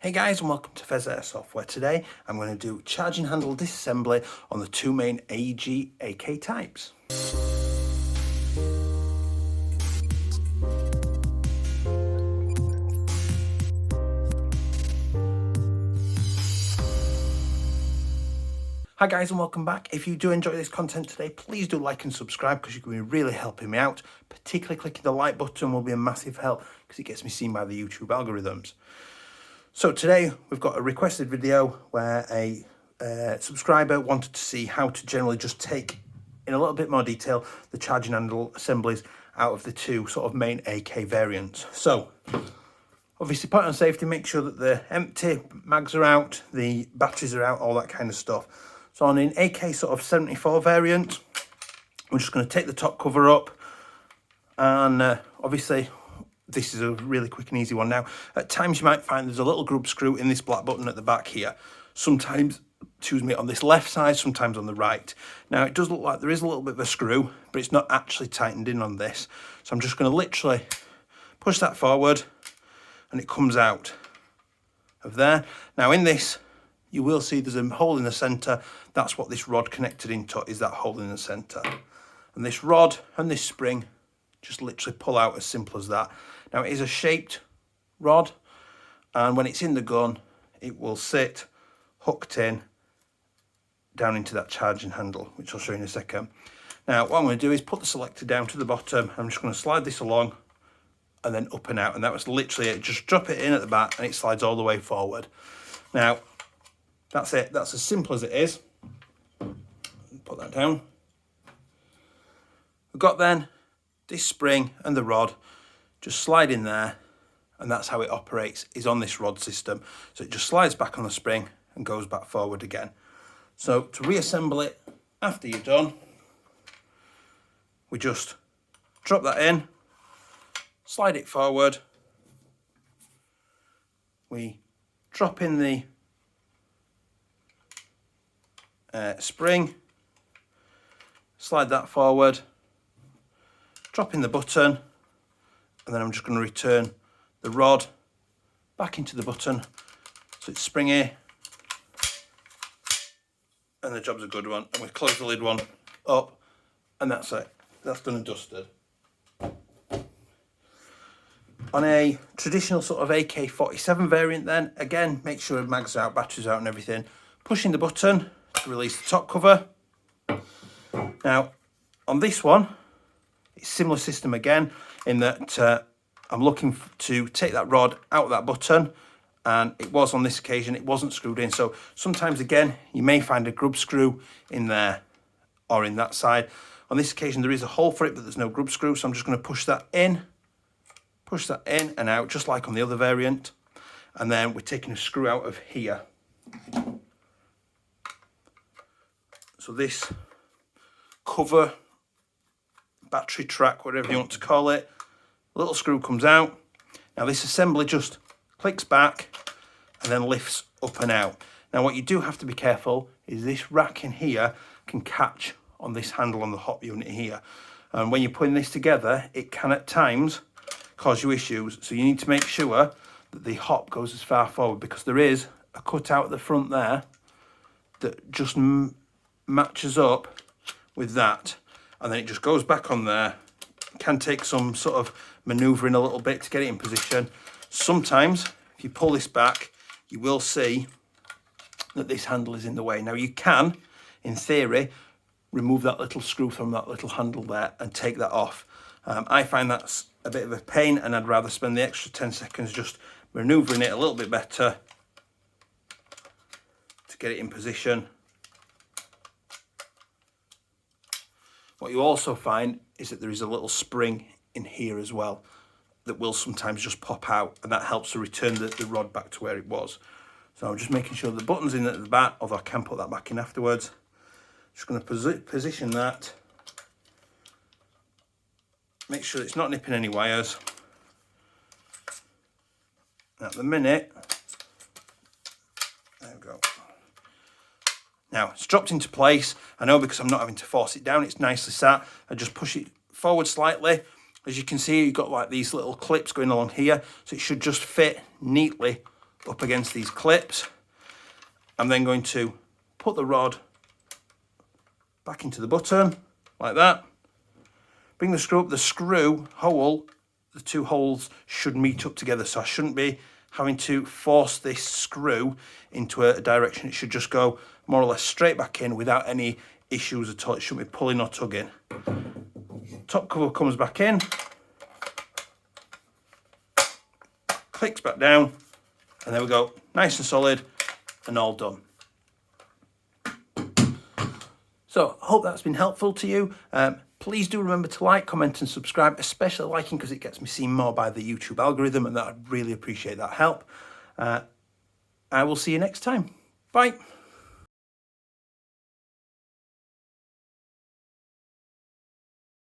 Hey guys, and welcome to Pheas Airsoft, where today I'm going to do charging handle disassembly on the two main AEG AK types. Hi guys, and welcome back. If you do enjoy this content today, please do like and subscribe because you're going to be really helping me out. Particularly clicking the like button will be a massive help because it gets me seen by the YouTube algorithms. So today we've got a requested video where a subscriber wanted to see how to generally just take in a little bit more detail the charging handle assemblies out of the two sort of main AK variants. So obviously, point on safety, make sure that they're empty, mags are out, the batteries are out, all that kind of stuff. So on an AK sort of 74 variant, I'm just going to take the top cover up, and obviously this is a really quick and easy one. Now, at times you might find there's a little grub screw in this black button at the back here. Sometimes, on this left side, sometimes on the right. Now, it does look like there is a little bit of a screw, but it's not actually tightened in on this. So I'm just going to literally push that forward, and it comes out of there. Now, in this, you will see there's a hole in the centre. That's what this rod connected into, is that hole in the centre. And this rod and this spring just literally pull out, as simple as that. Now, it is a shaped rod, and when it's in the gun, it will sit hooked in down into that charging handle, which I'll show you in a second. Now, what I'm going to do is put the selector down to the bottom. I'm just going to slide this along and then up and out, and that was literally it. Just drop it in at the back and it slides all the way forward. Now, that's it. That's as simple as it is. Put that down. We've got then this spring and the rod just slide in there, and that's how it operates, is on this rod system. So it just slides back on the spring and goes back forward again. So to reassemble it after you're done, we just drop that in, slide it forward, we drop in the spring, slide that forward, drop in the button, and then I'm just going to return the rod back into the button so it's springy, and the job's a good one. And we close the lid one up, and that's it. That's done and dusted. On a traditional sort of AK47 variant then, again, make sure mags are out, batteries out and everything. Pushing the button to release the top cover. Now, on this one, it's similar system again, in that I'm looking to take that rod out of that button, and it was on this occasion, it wasn't screwed in. So sometimes again, you may find a grub screw in there or in that side. On this occasion, there is a hole for it, but there's no grub screw. So I'm just going to push that in and out, just like on the other variant. And then we're taking a screw out of here. So this cover, battery track, whatever you want to call it, a little screw comes out. Now this assembly just clicks back and then lifts up and out. Now what you do have to be careful is this rack in here can catch on this handle on the hop unit here. And when you're putting this together, it can at times cause you issues. So you need to make sure that the hop goes as far forward, because there is a cut out at the front there that just matches up with that. And then it just goes back on there. It can take some sort of manoeuvring a little bit to get it in position. Sometimes, if you pull this back, you will see that this handle is in the way. Now you can, in theory, remove that little screw from that little handle there and take that off. I find that's a bit of a pain, and I'd rather spend the extra 10 seconds just manoeuvring it a little bit better to get it in position. What you also find is that there is a little spring in here as well that will sometimes just pop out, and that helps to return the rod back to where it was. So I'm just making sure the button's in at the back, although I can put that back in afterwards. Just going to position that. Make sure it's not nipping any wires. At the minute, there we go. Now it's dropped into place. I know, because I'm not having to force it down, it's nicely sat. I just push it forward slightly. As you can see, you've got like these little clips going along here, so it should just fit neatly up against these clips. I'm then going to put the rod back into the button like that. Bring the screw up. The screw hole, the two holes should meet up together, so I shouldn't be having to force this screw into a direction. It should just go more or less straight back in without any issues at all. It shouldn't be pulling or tugging. Top cover comes back in, clicks back down, and there we go, nice and solid and all done. So I hope that's been helpful to you. Please do remember to like, comment and subscribe, especially liking because it gets me seen more by the YouTube algorithm, and that I'd really appreciate that help. I will see you next time. Bye.